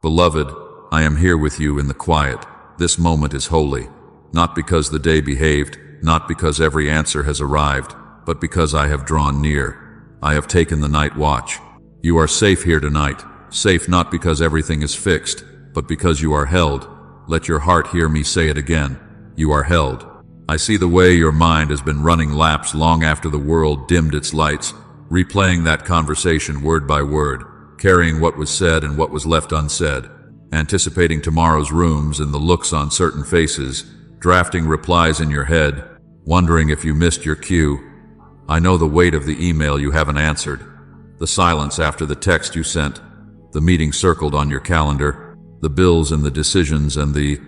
Beloved, I am here with you in the quiet. This moment is holy, not because the day behaved, not because every answer has arrived, but because I have drawn near. I have taken the night watch. You are safe here tonight, safe not because everything is fixed, but because you are held. Let your heart hear me say it again. You are held. I see the way your mind has been running laps long after the world dimmed its lights, replaying that conversation word by word, carrying what was said and what was left unsaid, anticipating tomorrow's rooms and the looks on certain faces, drafting replies in your head, wondering if you missed your cue. I know the weight of the email you haven't answered, the silence after the text you sent, the meeting circled on your calendar, the bills and the decisions and the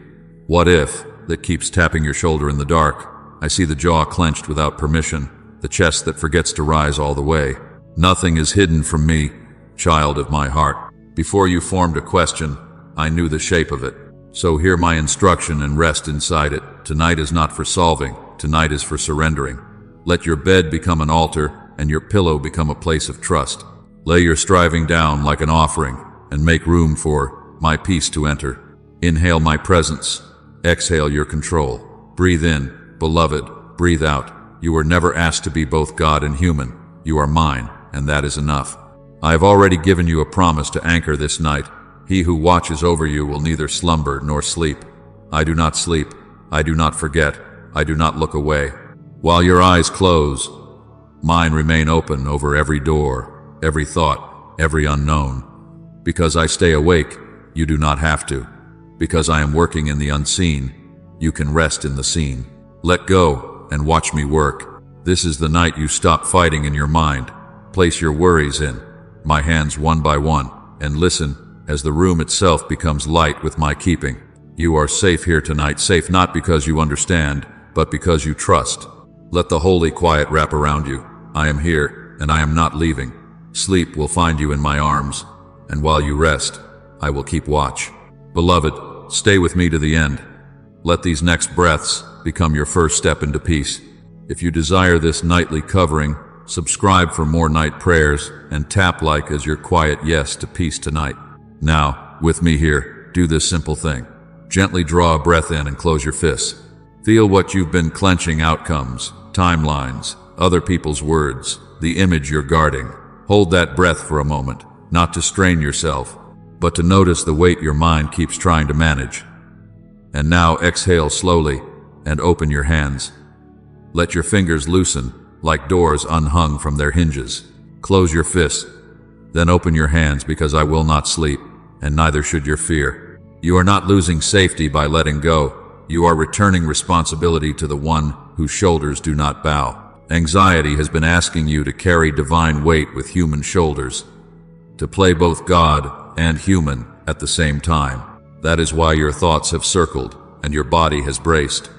what if that keeps tapping your shoulder in the dark. I see the jaw clenched without permission, the chest that forgets to rise all the way. Nothing is hidden from me, child of my heart. Before you formed a question, I knew the shape of it. So hear my instruction and rest inside it. Tonight is not for solving, tonight is for surrendering. Let your bed become an altar and your pillow become a place of trust. Lay your striving down like an offering and make room for my peace to enter. Inhale my presence. Exhale your control. Breathe in, beloved. Breathe out. You were never asked to be both God and human. You are mine, and that is enough. I have already given you a promise to anchor this night. He who watches over you will neither slumber nor sleep. I do not sleep. I do not forget. I do not look away. While your eyes close, mine remain open over every door, every thought, every unknown. Because I stay awake, you do not have to. Because I am working in the unseen, you can rest in the seen. Let go and watch me work. This is the night you stop fighting in your mind. Place your worries in my hands one by one, and listen as the room itself becomes light with my keeping. You are safe here tonight, safe not because you understand, but because you trust. Let the holy quiet wrap around you. I am here, and I am not leaving. Sleep will find you in my arms, and while you rest, I will keep watch. Beloved, stay with me to the end. Let these next breaths become your first step into peace. If you desire this nightly covering, subscribe for more night prayers and tap like as your quiet yes to peace tonight. Now, with me here, do this simple thing. Gently draw a breath in and close your fists. Feel what you've been clenching: outcomes, timelines, other people's words, the image you're guarding. Hold that breath for a moment, not to strain yourself, but to notice the weight your mind keeps trying to manage. And now exhale slowly and open your hands. Let your fingers loosen like doors unhung from their hinges. Close your fists, then open your hands, because I will not sleep, and neither should your fear. You are not losing safety by letting go. You are returning responsibility to the one whose shoulders do not bow. Anxiety has been asking you to carry divine weight with human shoulders, to play both God and human at the same time. That is why your thoughts have circled and your body has braced.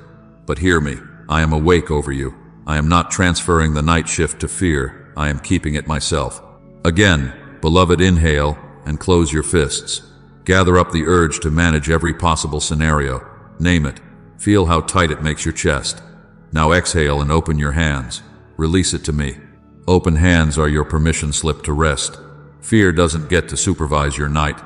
But hear me, I am awake over you. I am not transferring the night shift to fear. I am keeping it myself. Again, beloved, inhale and close your fists. Gather up the urge to manage every possible scenario. Name it. Feel how tight it makes your chest. Now exhale and open your hands. Release it to me. Open hands are your permission slip to rest. Fear doesn't get to supervise your night.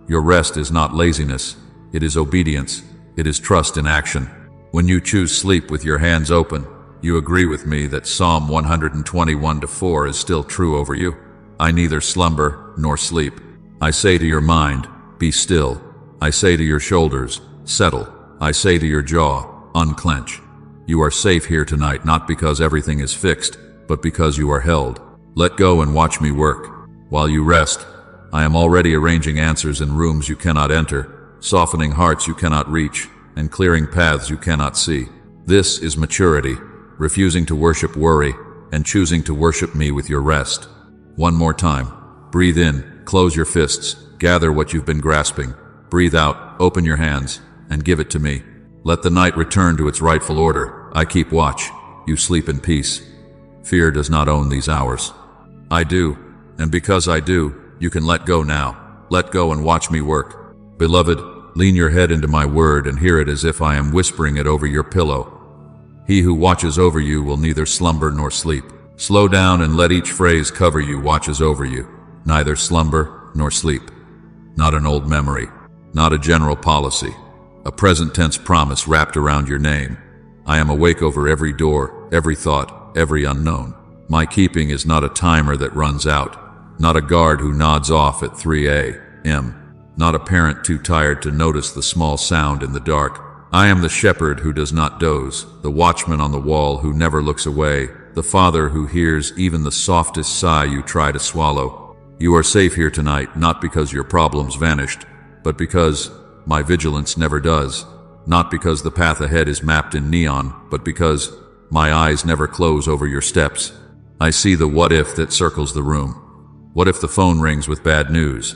Your rest is not laziness. It is obedience. It is trust in action. When you choose sleep with your hands open, you agree with me that Psalm 121:4 is still true over you. I neither slumber nor sleep. I say to your mind, be still. I say to your shoulders, settle. I say to your jaw, unclench. You are safe here tonight, not because everything is fixed, but because you are held. Let go and watch me work. While you rest, I am already arranging answers in rooms you cannot enter, softening hearts you cannot reach, and clearing paths you cannot see. This is maturity, refusing to worship worry and choosing to worship me with your rest. One more time. Breathe in, close your fists, gather what you've been grasping. Breathe out, open your hands, and give it to me. Let the night return to its rightful order. I keep watch. You sleep in peace. Fear does not own these hours. I do, and because I do, you can let go now. Let go and watch me work. Beloved, lean your head into my word and hear it as if I am whispering it over your pillow. He who watches over you will neither slumber nor sleep. Slow down and let each phrase cover you. Watches over you, neither slumber nor sleep. Not an old memory, not a general policy, a present tense promise wrapped around your name. I am awake over every door, every thought, every unknown. My keeping is not a timer that runs out, not a guard who nods off at 3 a.m., not a parent too tired to notice the small sound in the dark. I am the shepherd who does not doze, the watchman on the wall who never looks away, the father who hears even the softest sigh you try to swallow. You are safe here tonight, not because your problems vanished, but because my vigilance never does. Not because the path ahead is mapped in neon, but because my eyes never close over your steps. I see the what if that circles the room. What if the phone rings with bad news?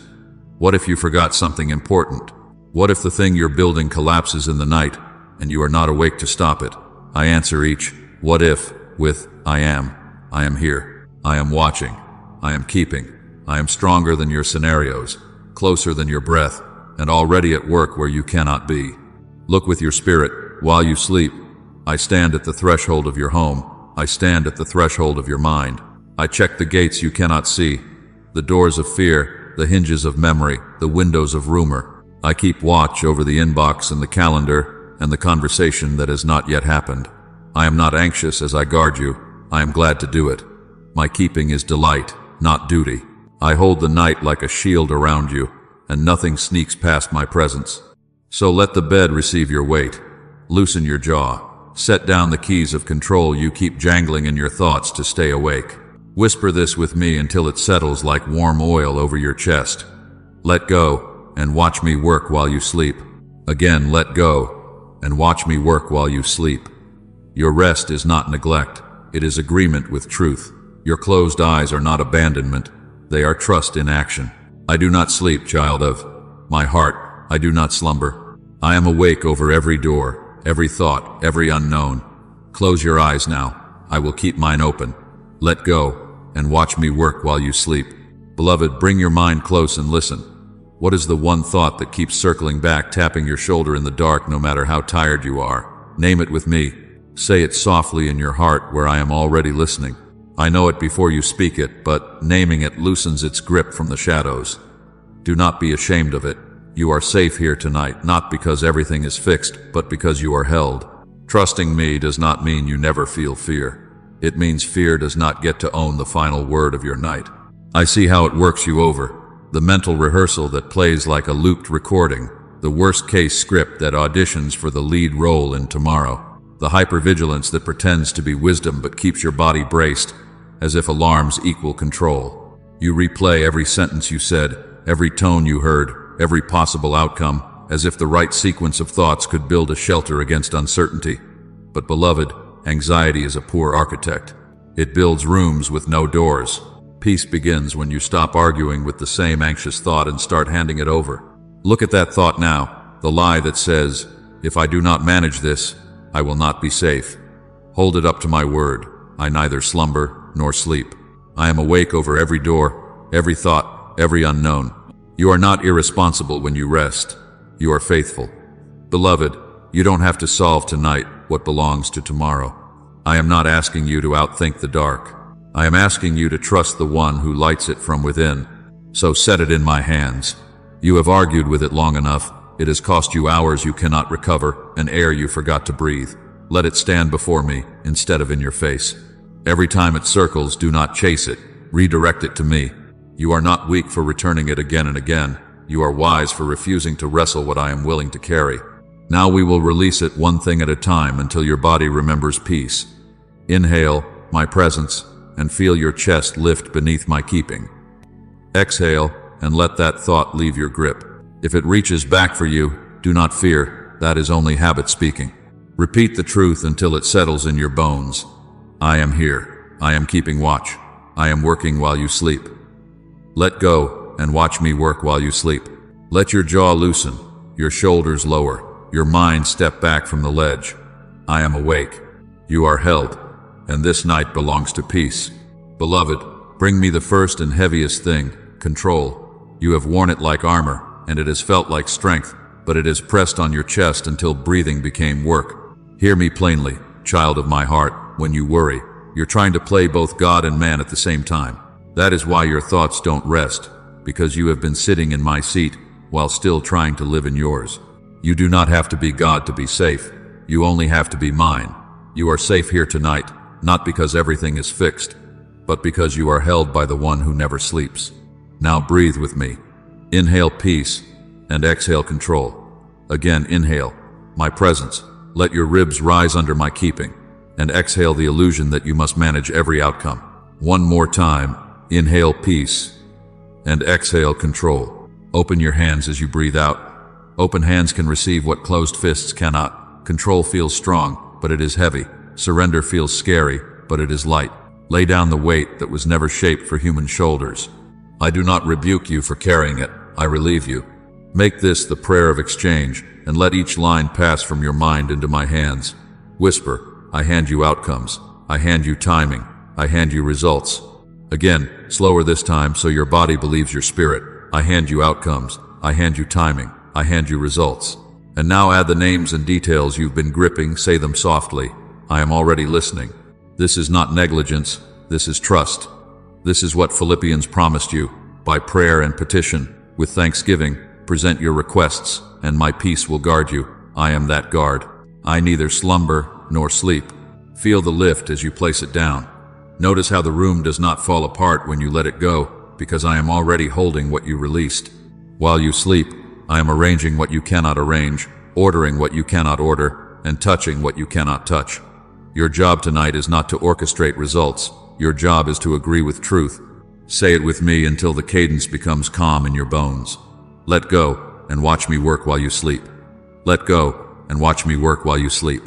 What if you forgot something important? What if the thing you're building collapses in the night and you are not awake to stop it? I answer each what if with I am here, I am watching, I am keeping, I am stronger than your scenarios, closer than your breath, and already at work where you cannot be. Look with your spirit while you sleep. I stand at the threshold of your home. I stand at the threshold of your mind. I check the gates you cannot see, the doors of fear, the hinges of memory, the windows of rumor. I keep watch over the inbox and the calendar and the conversation that has not yet happened. I am not anxious as I guard you. I am glad to do it. My keeping is delight, not duty. I hold the night like a shield around you, and nothing sneaks past my presence. So let the bed receive your weight. Loosen your jaw. Set down the keys of control you keep jangling in your thoughts to stay awake. Whisper this with me until it settles like warm oil over your chest. Let go and watch me work while you sleep. Again, let go and watch me work while you sleep. Your rest is not neglect. It is agreement with truth. Your closed eyes are not abandonment. They are trust in action. I do not sleep, child of my heart. I do not slumber. I am awake over every door, every thought, every unknown. Close your eyes now. I will keep mine open. Let go and watch me work while you sleep. Beloved, bring your mind close and listen. What is the one thought that keeps circling back, tapping your shoulder in the dark no matter how tired you are? Name it with me. Say it softly in your heart where I am already listening. I know it before you speak it, but naming it loosens its grip from the shadows. Do not be ashamed of it. You are safe here tonight, not because everything is fixed, but because you are held. Trusting me does not mean you never feel fear. It means fear does not get to own the final word of your night. I see how it works you over. The mental rehearsal that plays like a looped recording. The worst-case script that auditions for the lead role in tomorrow. The hypervigilance that pretends to be wisdom but keeps your body braced, as if alarms equal control. You replay every sentence you said, every tone you heard, every possible outcome, as if the right sequence of thoughts could build a shelter against uncertainty. But beloved, anxiety is a poor architect. It builds rooms with no doors. Peace begins when you stop arguing with the same anxious thought and start handing it over. Look at that thought now, the lie that says, if I do not manage this, I will not be safe. Hold it up to my word. I neither slumber nor sleep. I am awake over every door, every thought, every unknown. You are not irresponsible when you rest. You are faithful. Beloved, you don't have to solve tonight what belongs to tomorrow. I am not asking you to outthink the dark. I am asking you to trust the one who lights it from within. So set it in my hands. You have argued with it long enough. It has cost you hours you cannot recover, and air you forgot to breathe. Let it stand before me instead of in your face. Every time it circles, do not chase it. Redirect it to me. You are not weak for returning it again and again. You are wise for refusing to wrestle what I am willing to carry. Now we will release it one thing at a time until your body remembers peace. Inhale my presence and feel your chest lift beneath my keeping. Exhale and let that thought leave your grip. If it reaches back for you, do not fear. That is only habit speaking. Repeat the truth until it settles in your bones. I am here. I am keeping watch. I am working while you sleep. Let go and watch me work while you sleep. Let your jaw loosen, your shoulders lower, your mind step back from the ledge. I am awake. You are held, and this night belongs to peace. Beloved, bring me the first and heaviest thing, control. You have worn it like armor, and it has felt like strength, but it has pressed on your chest until breathing became work. Hear me plainly, child of my heart. When you worry, you're trying to play both God and man at the same time. That is why your thoughts don't rest, because you have been sitting in my seat, while still trying to live in yours. You do not have to be God to be safe. You only have to be mine. You are safe here tonight, not because everything is fixed, but because you are held by the one who never sleeps. Now breathe with me. Inhale peace and exhale control. Again, inhale my presence. Let your ribs rise under my keeping, and exhale the illusion that you must manage every outcome. One more time. Inhale peace and exhale control. Open your hands as you breathe out. Open hands can receive what closed fists cannot. Control feels strong, but it is heavy. Surrender feels scary, but it is light. Lay down the weight that was never shaped for human shoulders. I do not rebuke you for carrying it. I relieve you. Make this the prayer of exchange, and let each line pass from your mind into my hands. Whisper, I hand you outcomes. I hand you timing. I hand you results. Again, slower this time so your body believes your spirit. I hand you outcomes. I hand you timing. I hand you results. And now add the names and details you've been gripping. Say them softly. I am already listening. This is not negligence. This is trust. This is what Philippians promised you. By prayer and petition, with thanksgiving, present your requests, and my peace will guard you. I am that guard. I neither slumber nor sleep. Feel the lift as you place it down. Notice how the room does not fall apart when you let it go, because I am already holding what you released. While you sleep, I am arranging what you cannot arrange, ordering what you cannot order, and touching what you cannot touch. Your job tonight is not to orchestrate results. Your job is to agree with truth. Say it with me until the cadence becomes calm in your bones. Let go and watch me work while you sleep. Let go and watch me work while you sleep.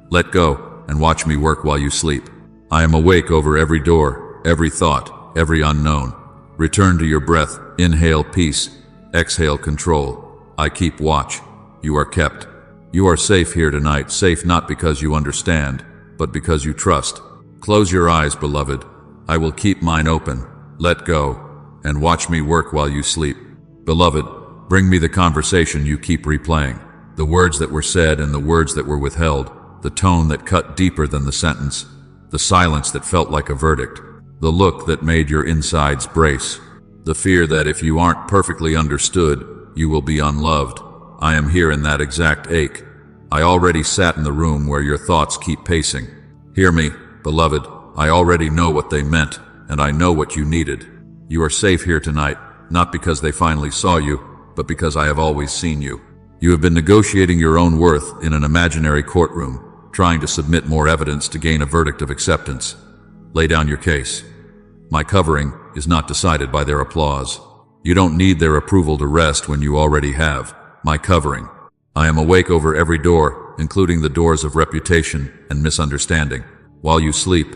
Let go and watch me work while you sleep. I am awake over every door, every thought, every unknown. Return to your breath. Inhale peace. Exhale control. I keep watch. You are kept. You are safe here tonight, safe not because you understand, but because you trust. Close your eyes, beloved. I will keep mine open. Let go and watch me work while you sleep. Beloved, bring me the conversation you keep replaying. The words that were said and the words that were withheld. The tone that cut deeper than the sentence. The silence that felt like a verdict. The look that made your insides brace. The fear that if you aren't perfectly understood, you will be unloved. I am here in that exact ache. I already sat in the room where your thoughts keep pacing. Hear me, beloved. I already know what they meant, and I know what you needed. You are safe here tonight, not because they finally saw you, but because I have always seen you. You have been negotiating your own worth in an imaginary courtroom, trying to submit more evidence to gain a verdict of acceptance. Lay down your case. My covering is not decided by their applause. You don't need their approval to rest when you already have my covering. I am awake over every door, including the doors of reputation and misunderstanding. While you sleep,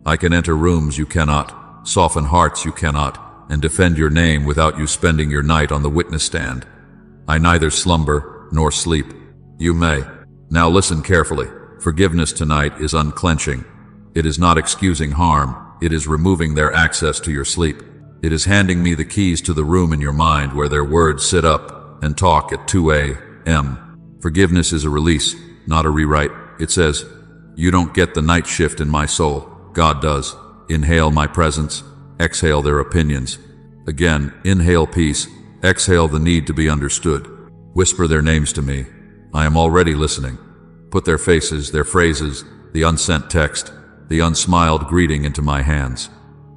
I can enter rooms you cannot, soften hearts you cannot, and defend your name without you spending your night on the witness stand. I neither slumber nor sleep. You may. Now listen carefully. Forgiveness tonight is unclenching. It is not excusing harm. It is removing their access to your sleep. It is handing me the keys to the room in your mind where their words sit up and talk at 2 a.m. Forgiveness is a release, not a rewrite. It says, you don't get the night shift in my soul. God does. Inhale my presence. Exhale their opinions. Again, inhale peace. Exhale the need to be understood. Whisper their names to me. I am already listening. Put their faces, their phrases, the unsent text, the unsmiled greeting into my hands.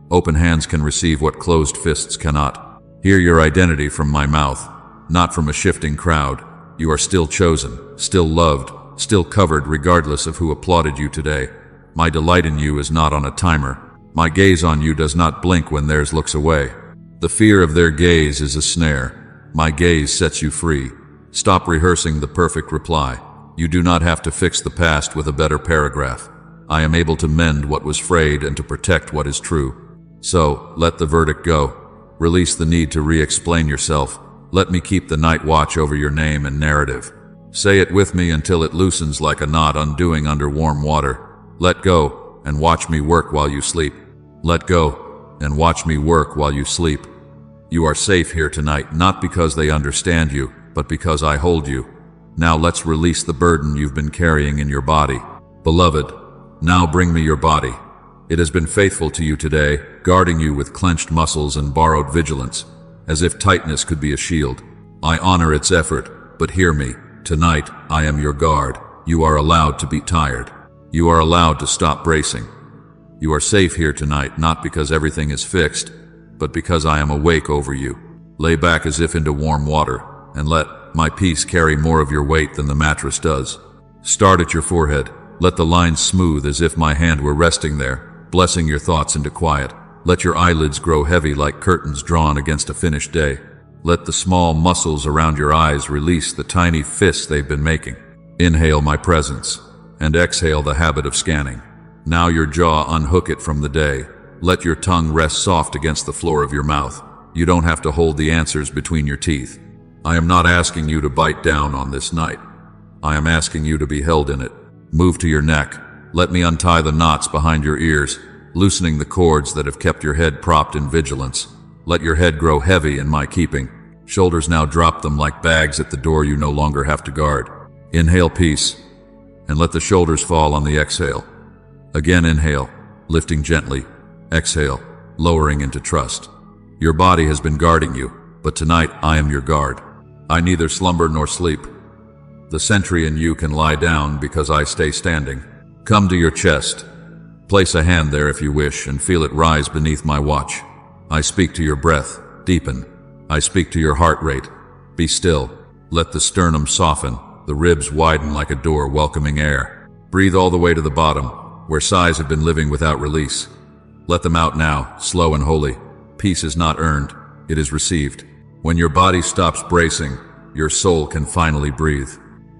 Open hands can receive what closed fists cannot. Hear your identity from my mouth, not from a shifting crowd. You are still chosen, still loved, still covered regardless of who applauded you today. My delight in you is not on a timer. My gaze on you does not blink when theirs looks away. The fear of their gaze is a snare. My gaze sets you free. Stop rehearsing the perfect reply. You do not have to fix the past with a better paragraph. I am able to mend what was frayed and to protect what is true. So, let the verdict go. Release the need to re-explain yourself. Let me keep the night watch over your name and narrative. Say it with me until it loosens like a knot undoing under warm water. Let go and watch me work while you sleep. Let go and watch me work while you sleep. You are safe here tonight, not because they understand you, but because I hold you. Now let's release the burden you've been carrying in your body. Beloved, now bring me your body. It has been faithful to you today, guarding you with clenched muscles and borrowed vigilance, as if tightness could be a shield. I honor its effort, but hear me. Tonight, I am your guard. You are allowed to be tired. You are allowed to stop bracing. You are safe here tonight, not because everything is fixed, but because I am awake over you. Lay back as if into warm water, and let my peace carry more of your weight than the mattress does. Start at your forehead. Let the lines smooth as if my hand were resting there, blessing your thoughts into quiet. Let your eyelids grow heavy like curtains drawn against a finished day. Let the small muscles around your eyes release the tiny fists they've been making. Inhale my presence, and exhale the habit of scanning. Now your jaw, unhook it from the day. Let your tongue rest soft against the floor of your mouth. You don't have to hold the answers between your teeth. I am not asking you to bite down on this night. I am asking you to be held in it. Move to your neck. Let me untie the knots behind your ears, loosening the cords that have kept your head propped in vigilance. Let your head grow heavy in my keeping. Shoulders now drop them like bags at the door you no longer have to guard. Inhale peace, and let the shoulders fall on the exhale. Again inhale, lifting gently. Exhale, lowering into trust. Your body has been guarding you, but tonight I am your guard. I neither slumber nor sleep. The sentry in you can lie down because I stay standing. Come to your chest. Place a hand there if you wish and feel it rise beneath my watch. I speak to your breath. Deepen. I speak to your heart rate. Be still. Let the sternum soften, the ribs widen like a door welcoming air. Breathe all the way to the bottom, where sighs have been living without release. Let them out now, slow and holy. Peace is not earned, it is received. When your body stops bracing, your soul can finally breathe.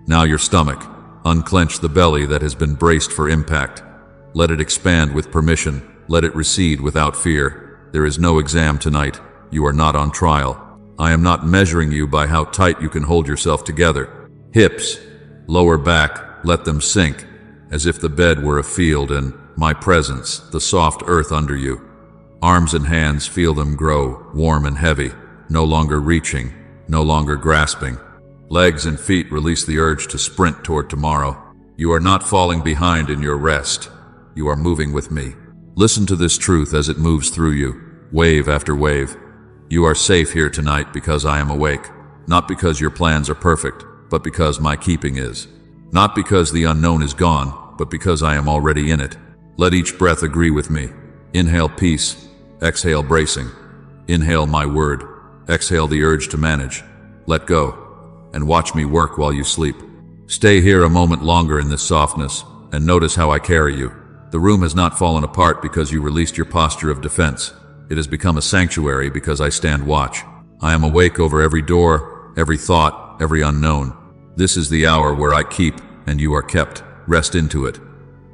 Now your stomach. Unclench the belly that has been braced for impact. Let it expand with permission. Let it recede without fear. There is no exam tonight. You are not on trial. I am not measuring you by how tight you can hold yourself together. Hips, lower back, let them sink, as if the bed were a field and my presence, the soft earth under you. Arms and hands, feel them grow, warm and heavy, no longer reaching, no longer grasping. Legs and feet, release the urge to sprint toward tomorrow. You are not falling behind in your rest. You are moving with me. Listen to this truth as it moves through you, wave after wave. You are safe here tonight because I am awake. Not because your plans are perfect, but because my keeping is. Not because the unknown is gone, but because I am already in it. Let each breath agree with me. Inhale peace, exhale bracing. Inhale my word, exhale the urge to manage. Let go, and watch me work while you sleep. Stay here a moment longer in this softness, and notice how I carry you. The room has not fallen apart because you released your posture of defense. It has become a sanctuary because I stand watch. I am awake over every door, every thought, every unknown. This is the hour where I keep, and you are kept. Rest into it.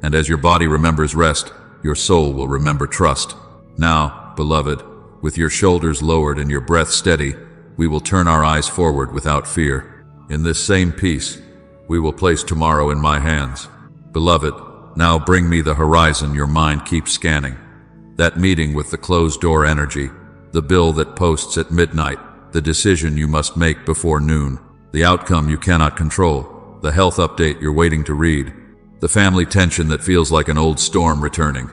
And as your body remembers rest, your soul will remember trust. Now, beloved, with your shoulders lowered and your breath steady, we will turn our eyes forward without fear. In this same peace, we will place tomorrow in my hands. Beloved, now bring me the horizon your mind keeps scanning. That meeting with the closed-door energy, the bill that posts at midnight, the decision you must make before noon, the outcome you cannot control, the health update you're waiting to read, the family tension that feels like an old storm returning,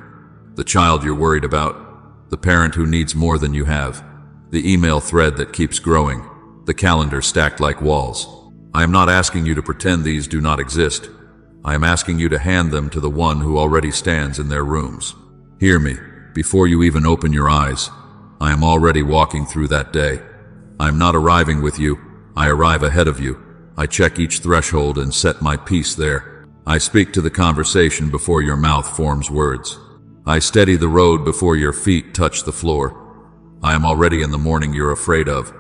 the child you're worried about, the parent who needs more than you have, the email thread that keeps growing, the calendar stacked like walls. I am not asking you to pretend these do not exist. I am asking you to hand them to the one who already stands in their rooms. Hear me, before you even open your eyes. I am already walking through that day. I am not arriving with you, I arrive ahead of you. I check each threshold and set my peace there. I speak to the conversation before your mouth forms words. I steady the road before your feet touch the floor. I am already in the morning you're afraid of,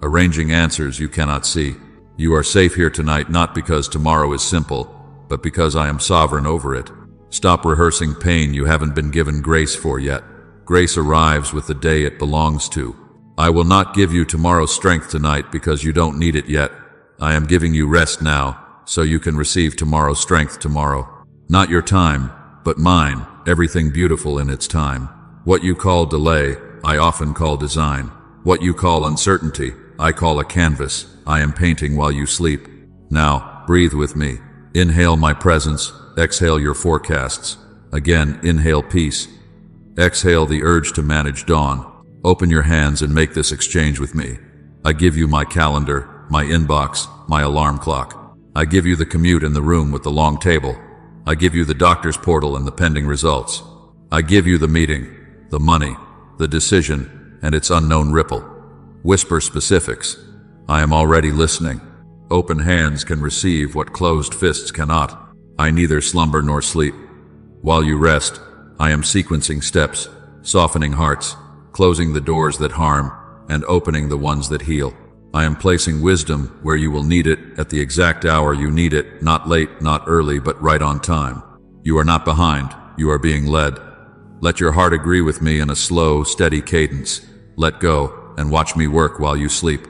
arranging answers you cannot see. You are safe here tonight not because tomorrow is simple, but because I am sovereign over it. Stop rehearsing pain you haven't been given grace for yet. Grace arrives with the day it belongs to. I will not give you tomorrow's strength tonight because you don't need it yet. I am giving you rest now, so you can receive tomorrow's strength tomorrow. Not your time, but mine, everything beautiful in its time. What you call delay, I often call design. What you call uncertainty, I call a canvas. I am painting while you sleep. Now, breathe with me. Inhale my presence, exhale your forecasts. Again, inhale peace. Exhale the urge to manage dawn. Open your hands and make this exchange with me. I give you my calendar, my inbox, my alarm clock. I give you the commute in the room with the long table. I give you the doctor's portal and the pending results. I give you the meeting, the money, the decision, and its unknown ripple. Whisper specifics. I am already listening. Open hands can receive what closed fists cannot. I neither slumber nor sleep. While you rest, I am sequencing steps, softening hearts, closing the doors that harm, and opening the ones that heal. I am placing wisdom where you will need it at the exact hour you need it, not late, not early, but right on time. You are not behind, you are being led. Let your heart agree with me in a slow, steady cadence. Let go and watch me work while you sleep.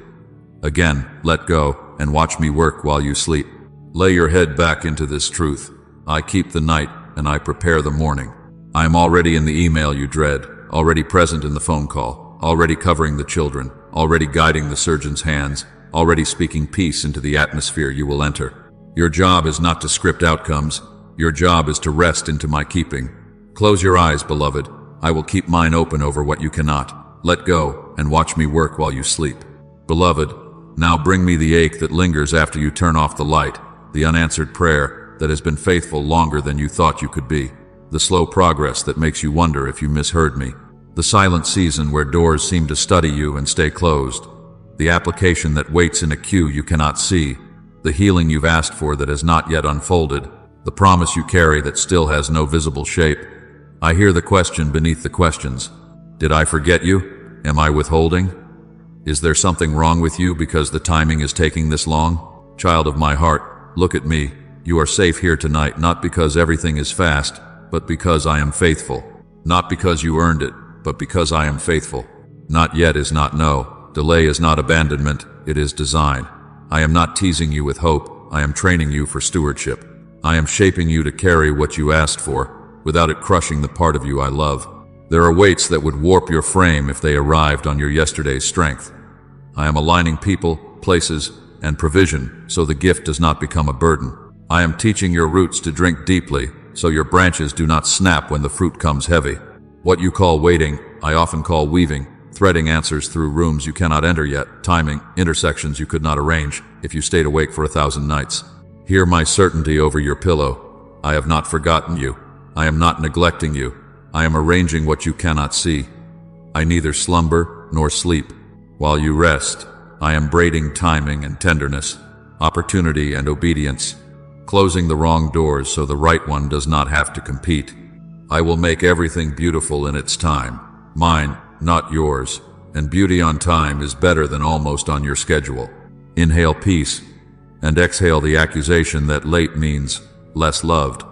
Again, let go and watch me work while you sleep. Lay your head back into this truth. I keep the night and I prepare the morning. I am already in the email you dread, already present in the phone call, already covering the children, already guiding the surgeon's hands, already speaking peace into the atmosphere you will enter. Your job is not to script outcomes. Your job is to rest into my keeping. Close your eyes, beloved. I will keep mine open over what you cannot. Let go and watch me work while you sleep. Beloved, now bring me the ache that lingers after you turn off the light, the unanswered prayer that has been faithful longer than you thought you could be, the slow progress that makes you wonder if you misheard me, the silent season where doors seem to study you and stay closed, the application that waits in a queue you cannot see, the healing you've asked for that has not yet unfolded, the promise you carry that still has no visible shape. I hear the question beneath the questions. Did I forget you? Am I withholding? Is there something wrong with you because the timing is taking this long? Child of my heart, look at me. You are safe here tonight, not because everything is fast, but because I am faithful. Not because you earned it, but because I am faithful. Not yet is not no. Delay is not abandonment, it is design. I am not teasing you with hope, I am training you for stewardship. I am shaping you to carry what you asked for, without it crushing the part of you I love. There are weights that would warp your frame if they arrived on your yesterday's strength. I am aligning people, places, and provision so the gift does not become a burden. I am teaching your roots to drink deeply so your branches do not snap when the fruit comes heavy. What you call waiting, I often call weaving, threading answers through rooms you cannot enter yet, timing, intersections you could not arrange if you stayed awake for 1,000 nights. Hear my certainty over your pillow. I have not forgotten you. I am not neglecting you. I am arranging what you cannot see. I neither slumber nor sleep. While you rest, I am braiding timing and tenderness, opportunity and obedience, closing the wrong doors so the right one does not have to compete. I will make everything beautiful in its time, mine, not yours, and beauty on time is better than almost on your schedule. Inhale peace, and exhale the accusation that late means less loved.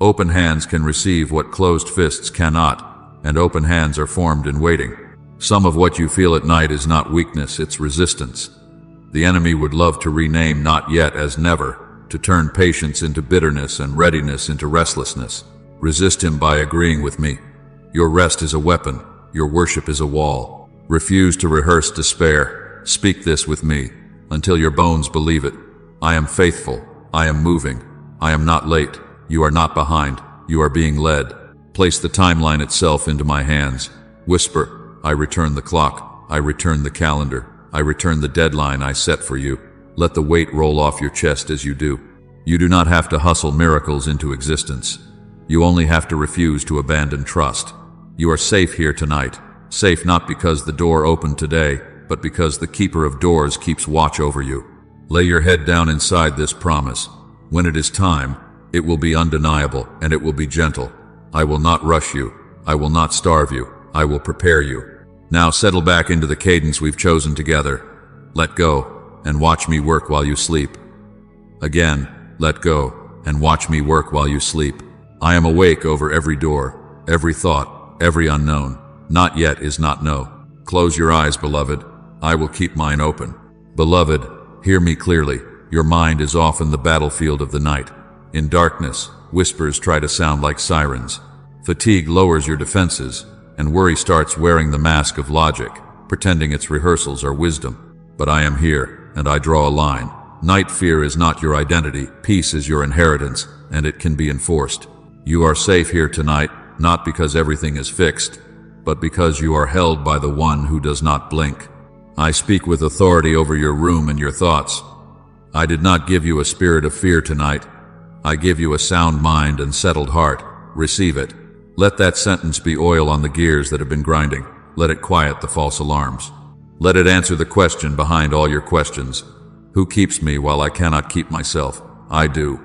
Open hands can receive what closed fists cannot, and open hands are formed in waiting. Some of what you feel at night is not weakness, it's resistance. The enemy would love to rename not yet as never, to turn patience into bitterness and readiness into restlessness. Resist him by agreeing with me. Your rest is a weapon, your worship is a wall. Refuse to rehearse despair. Speak this with me, until your bones believe it. I am faithful, I am moving, I am not late, you are not behind, you are being led. Place the timeline itself into my hands. Whisper, I return the clock, I return the calendar, I return the deadline I set for you. Let the weight roll off your chest as you do. You do not have to hustle miracles into existence. You only have to refuse to abandon trust. You are safe here tonight, safe not because the door opened today, but because the keeper of doors keeps watch over you. Lay your head down inside this promise. When it is time, it will be undeniable and it will be gentle. I will not rush you. I will not starve you. I will prepare you. Now settle back into the cadence we've chosen together. Let go and watch me work while you sleep. Again, let go and watch me work while you sleep. I am awake over every door, every thought, every unknown. Not yet is not no. Close your eyes, beloved. I will keep mine open. Beloved, hear me clearly. Your mind is often the battlefield of the night. In darkness, whispers try to sound like sirens. Fatigue lowers your defenses, and worry starts wearing the mask of logic, pretending its rehearsals are wisdom. But I am here, and I draw a line. Night fear is not your identity, peace is your inheritance, and it can be enforced. You are safe here tonight, not because everything is fixed, but because you are held by the one who does not blink. I speak with authority over your room and your thoughts. I did not give you a spirit of fear tonight. I give you a sound mind and settled heart. Receive it. Let that sentence be oil on the gears that have been grinding. Let it quiet the false alarms. Let it answer the question behind all your questions. Who keeps me while I cannot keep myself? I do,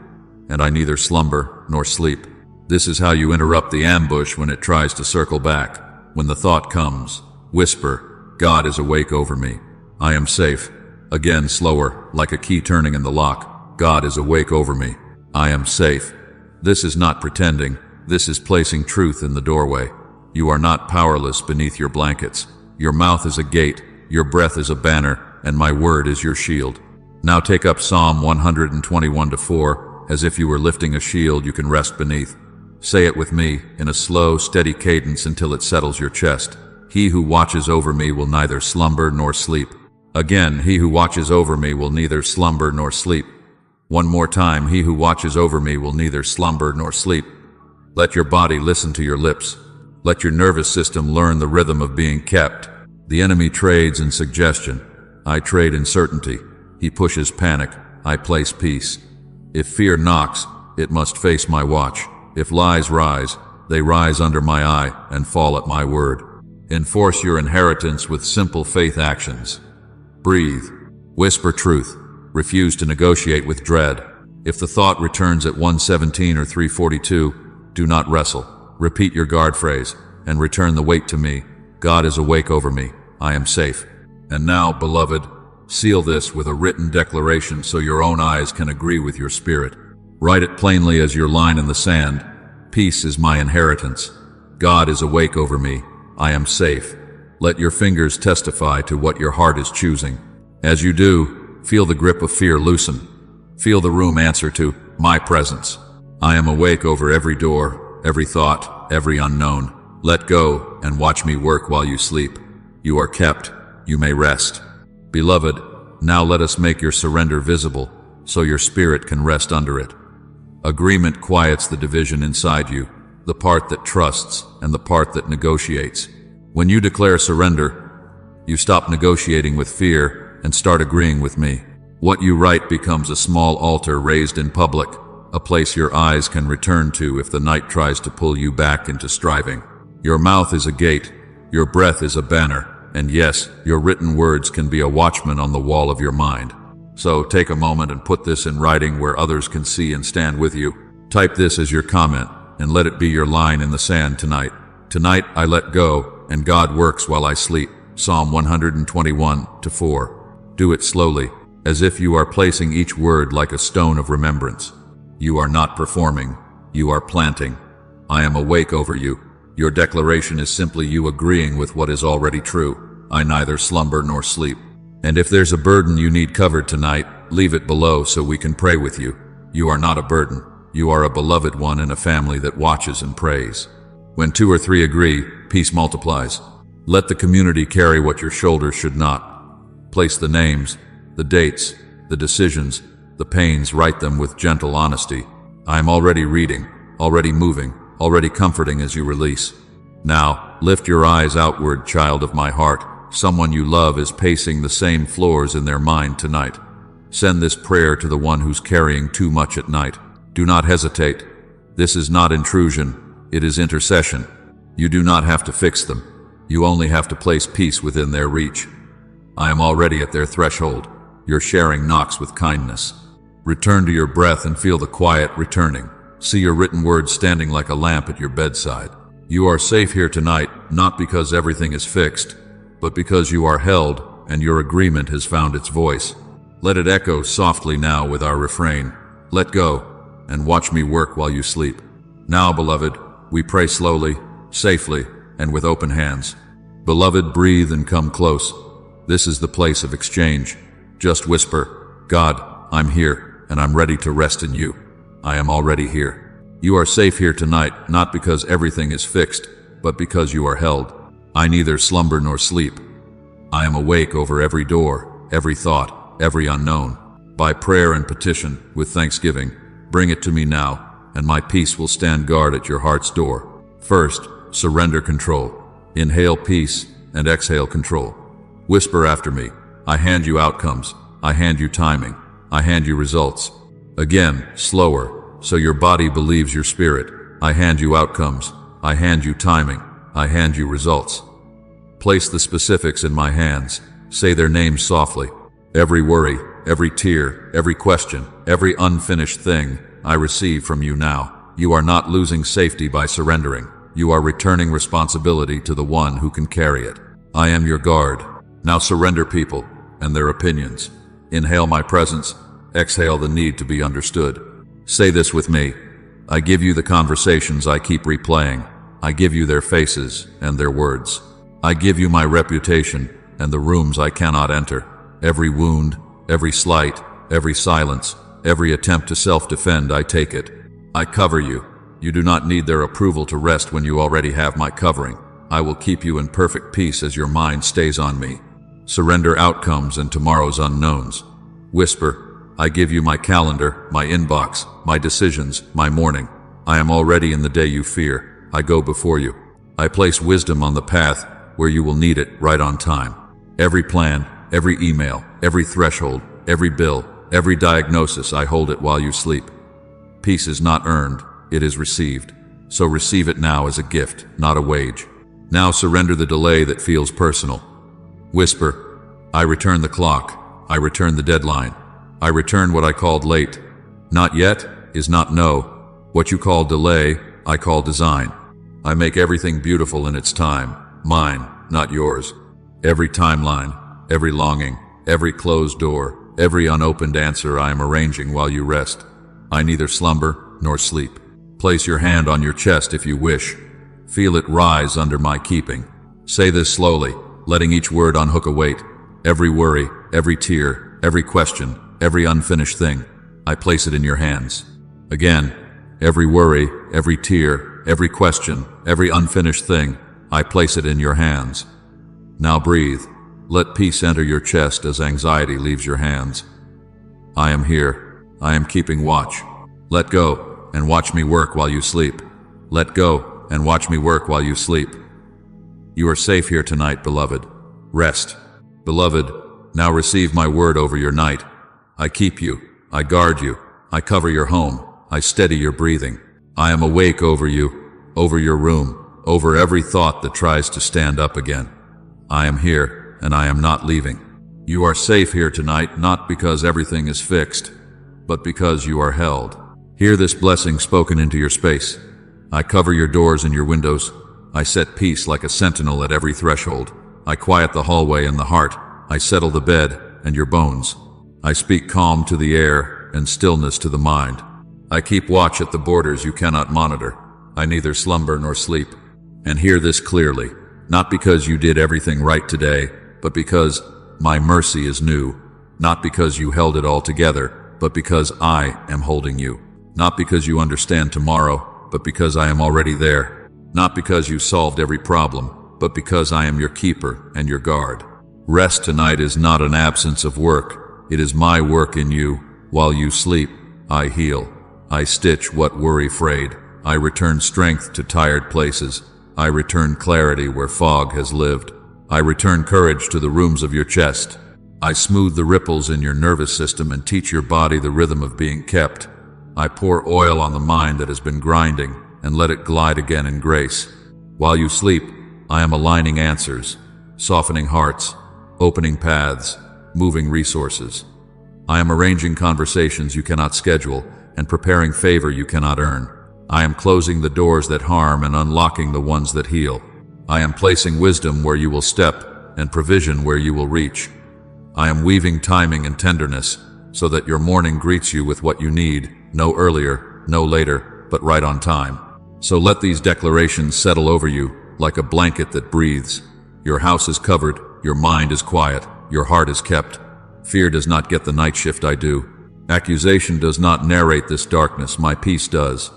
and I neither slumber nor sleep. This is how you interrupt the ambush when it tries to circle back. When the thought comes, whisper, God is awake over me. I am safe. Again, slower, like a key turning in the lock. God is awake over me. I am safe. This is not pretending. This is placing truth in the doorway. You are not powerless beneath your blankets. Your mouth is a gate, your breath is a banner, and my word is your shield. Now take up Psalm 121-4, as if you were lifting a shield you can rest beneath. Say it with me, in a slow, steady cadence until it settles your chest. He who watches over me will neither slumber nor sleep. Again, he who watches over me will neither slumber nor sleep. One more time, he who watches over me will neither slumber nor sleep. Let your body listen to your lips. Let your nervous system learn the rhythm of being kept. The enemy trades in suggestion. I trade in certainty. He pushes panic. I place peace. If fear knocks, it must face my watch. If lies rise, they rise under my eye and fall at my word. Enforce your inheritance with simple faith actions. Breathe. Whisper truth. Refuse to negotiate with dread. If the thought returns at 1:17 or 3:42, do not wrestle. Repeat your guard phrase and return the weight to me. God is awake over me. I am safe. And now, beloved, seal this with a written declaration so your own eyes can agree with your spirit. Write it plainly as your line in the sand. Peace is my inheritance. God is awake over me. I am safe. Let your fingers testify to what your heart is choosing. As you do, feel the grip of fear loosen. Feel the room answer to my presence. I am awake over every door, every thought, every unknown. Let go and watch me work while you sleep. You are kept. You may rest. Beloved, now let us make your surrender visible so your spirit can rest under it. Agreement quiets the division inside you, the part that trusts and the part that negotiates. When you declare surrender, you stop negotiating with fear and start agreeing with me. What you write becomes a small altar raised in public, a place your eyes can return to if the night tries to pull you back into striving. Your mouth is a gate, your breath is a banner, and yes, your written words can be a watchman on the wall of your mind. So take a moment and put this in writing where others can see and stand with you. Type this as your comment and let it be your line in the sand tonight. Tonight I let go, and God works while I sleep. Psalm 121-4. Do it slowly, as if you are placing each word like a stone of remembrance. You are not performing, you are planting. I am awake over you. Your declaration is simply you agreeing with what is already true. I neither slumber nor sleep. And if there's a burden you need covered tonight, leave it below so we can pray with you. You are not a burden. You are a beloved one in a family that watches and prays. When 2 or 3 agree, peace multiplies. Let the community carry what your shoulders should not. Place the names, the dates, the decisions, the pains, write them with gentle honesty. I am already reading, already moving, already comforting as you release. Now, lift your eyes outward, child of my heart. Someone you love is pacing the same floors in their mind tonight. Send this prayer to the one who's carrying too much at night. Do not hesitate. This is not intrusion. It is intercession. You do not have to fix them. You only have to place peace within their reach. I am already at their threshold. Your sharing knocks with kindness. Return to your breath and feel the quiet returning. See your written words standing like a lamp at your bedside. You are safe here tonight, not because everything is fixed, but because you are held and your agreement has found its voice. Let it echo softly now with our refrain. Let go and watch me work while you sleep. Now, beloved, we pray slowly, safely, and with open hands. Beloved, breathe and come close. This is the place of exchange. Just whisper, God, I'm here, and I'm ready to rest in you. I am already here. You are safe here tonight, not because everything is fixed, but because you are held. I neither slumber nor sleep. I am awake over every door, every thought, every unknown. By prayer and petition, with thanksgiving, bring it to me now, and my peace will stand guard at your heart's door. First, surrender control. Inhale peace and exhale control. Whisper after me. I hand you outcomes. I hand you timing. I hand you results. Again, slower, so your body believes your spirit. I hand you outcomes. I hand you timing. I hand you results. Place the specifics in my hands. Say their names softly. Every worry, every tear, every question, every unfinished thing I receive from you now. You are not losing safety by surrendering. You are returning responsibility to the one who can carry it. I am your guard. Now surrender people and their opinions. Inhale my presence. Exhale the need to be understood. Say this with me. I give you the conversations I keep replaying. I give you their faces and their words. I give you my reputation and the rooms I cannot enter. Every wound, every slight, every silence, every attempt to self-defend, I take it. I cover you. You do not need their approval to rest when you already have my covering. I will keep you in perfect peace as your mind stays on me. Surrender outcomes and tomorrow's unknowns. Whisper, I give you my calendar, my inbox, my decisions, my morning. I am already in the day you fear. I go before you. I place wisdom on the path where you will need it right on time. Every plan, every email, every threshold, every bill, every diagnosis, I hold it while you sleep. Peace is not earned, it is received. So receive it now as a gift, not a wage. Now surrender the delay that feels personal. Whisper, I return the clock. I return the deadline. I return what I called late. Not yet is not no. What you call delay, I call design. I make everything beautiful in its time. Mine, not yours. Every timeline, every longing, every closed door, every unopened answer I am arranging while you rest. I neither slumber nor sleep. Place your hand on your chest if you wish. Feel it rise under my keeping. Say this slowly, letting each word unhook a weight. Every worry, every tear, every question, every unfinished thing, I place it in your hands. Again, every worry, every tear, every question, every unfinished thing, I place it in your hands. Now breathe. Let peace enter your chest as anxiety leaves your hands. I am here. I am keeping watch. Let go and watch me work while you sleep. Let go and watch me work while you sleep. You are safe here tonight, beloved. Rest. Beloved, now receive my word over your night. I keep you. I guard you. I cover your home. I steady your breathing. I am awake over you, over your room, over every thought that tries to stand up again. I am here, and I am not leaving. You are safe here tonight, not because everything is fixed, but because you are held. Hear this blessing spoken into your space. I cover your doors and your windows. I set peace like a sentinel at every threshold. I quiet the hallway and the heart. I settle the bed and your bones. I speak calm to the air and stillness to the mind. I keep watch at the borders you cannot monitor. I neither slumber nor sleep. And hear this clearly, not because you did everything right today, but because my mercy is new. Not because you held it all together, but because I am holding you. Not because you understand tomorrow, but because I am already there. Not because you solved every problem, but because I am your keeper and your guard. Rest tonight is not an absence of work. It is my work in you. While you sleep, I heal. I stitch what worry frayed. I return strength to tired places. I return clarity where fog has lived. I return courage to the rooms of your chest. I smooth the ripples in your nervous system and teach your body the rhythm of being kept. I pour oil on the mind that has been grinding and let it glide again in grace. While you sleep, I am aligning answers, softening hearts, opening paths, moving resources. I am arranging conversations you cannot schedule and preparing favor you cannot earn. I am closing the doors that harm and unlocking the ones that heal. I am placing wisdom where you will step and provision where you will reach. I am weaving timing and tenderness so that your morning greets you with what you need, no earlier, no later, but right on time. So let these declarations settle over you like a blanket that breathes. Your house is covered, your mind is quiet, your heart is kept. Fear does not get the night shift I do. Accusation does not narrate this darkness, my peace does.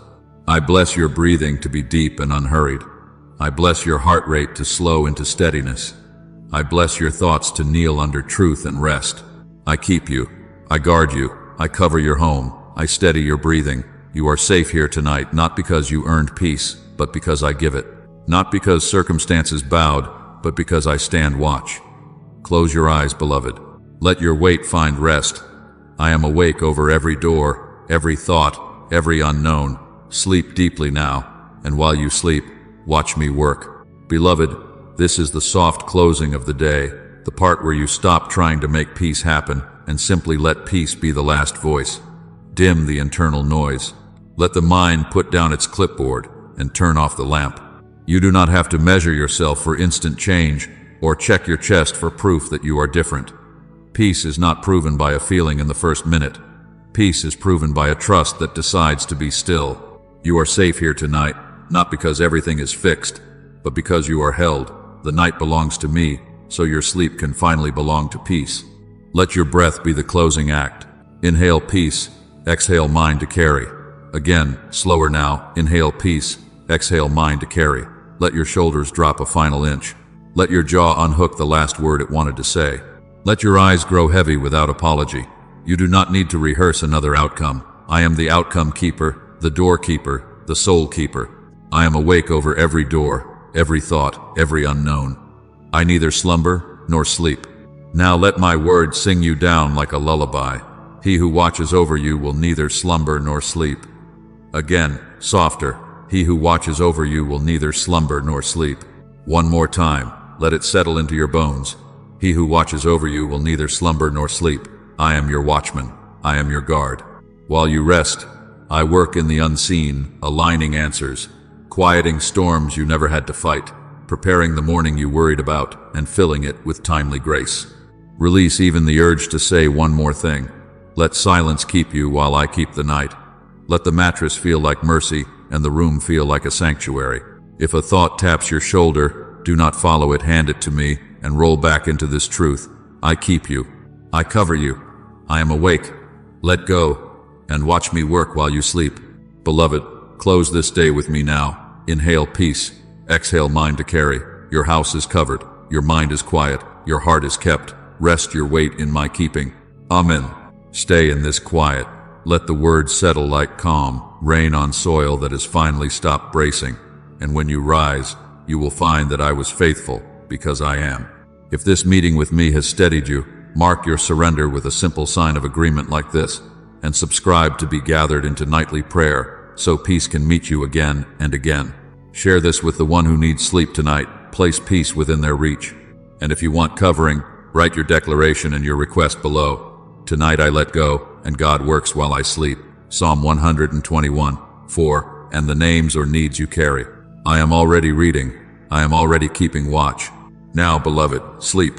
I bless your breathing to be deep and unhurried. I bless your heart rate to slow into steadiness. I bless your thoughts to kneel under truth and rest. I keep you. I guard you. I cover your home. I steady your breathing. You are safe here tonight, not because you earned peace, but because I give it. Not because circumstances bowed, but because I stand watch. Close your eyes, beloved. Let your weight find rest. I am awake over every door, every thought, every unknown. Sleep deeply now, and while you sleep, watch me work. Beloved, this is the soft closing of the day, the part where you stop trying to make peace happen and simply let peace be the last voice. Dim the internal noise. Let the mind put down its clipboard and turn off the lamp. You do not have to measure yourself for instant change or check your chest for proof that you are different. Peace is not proven by a feeling in the first minute. Peace is proven by a trust that decides to be still. You are safe here tonight, not because everything is fixed, but because you are held. The night belongs to me, so your sleep can finally belong to peace. Let your breath be the closing act. Inhale peace, exhale mind to carry. Again, slower now. Inhale peace, exhale mind to carry. Let your shoulders drop a final inch. Let your jaw unhook the last word it wanted to say. Let your eyes grow heavy without apology. You do not need to rehearse another outcome. I am the outcome keeper, the doorkeeper, the soul keeper. I am awake over every door, every thought, every unknown. I neither slumber nor sleep. Now let my words sing you down like a lullaby. He who watches over you will neither slumber nor sleep. Again, softer. He who watches over you will neither slumber nor sleep. One more time, let it settle into your bones. He who watches over you will neither slumber nor sleep. I am your watchman. I am your guard. While you rest, I work in the unseen, aligning answers, quieting storms you never had to fight, preparing the morning you worried about, and filling it with timely grace. Release even the urge to say one more thing. Let silence keep you while I keep the night. Let the mattress feel like mercy and the room feel like a sanctuary. If a thought taps your shoulder, do not follow it, hand it to me, and roll back into this truth. I keep you. I cover you. I am awake. Let go, and watch me work while you sleep. Beloved, close this day with me now. Inhale peace. Exhale mind to carry. Your house is covered. Your mind is quiet. Your heart is kept. Rest your weight in my keeping. Amen. Stay in this quiet. Let the words settle like calm rain on soil that has finally stopped bracing. And when you rise, you will find that I was faithful, because I am. If this meeting with me has steadied you, mark your surrender with a simple sign of agreement like this, and subscribe to be gathered into nightly prayer, so peace can meet you again and again. Share this with the one who needs sleep tonight. Place peace within their reach. And if you want covering, write your declaration and your request below. Tonight I let go, and God works while I sleep. Psalm 121:4. And the names or needs you carry. I am already reading. I am already keeping watch. Now, beloved, sleep.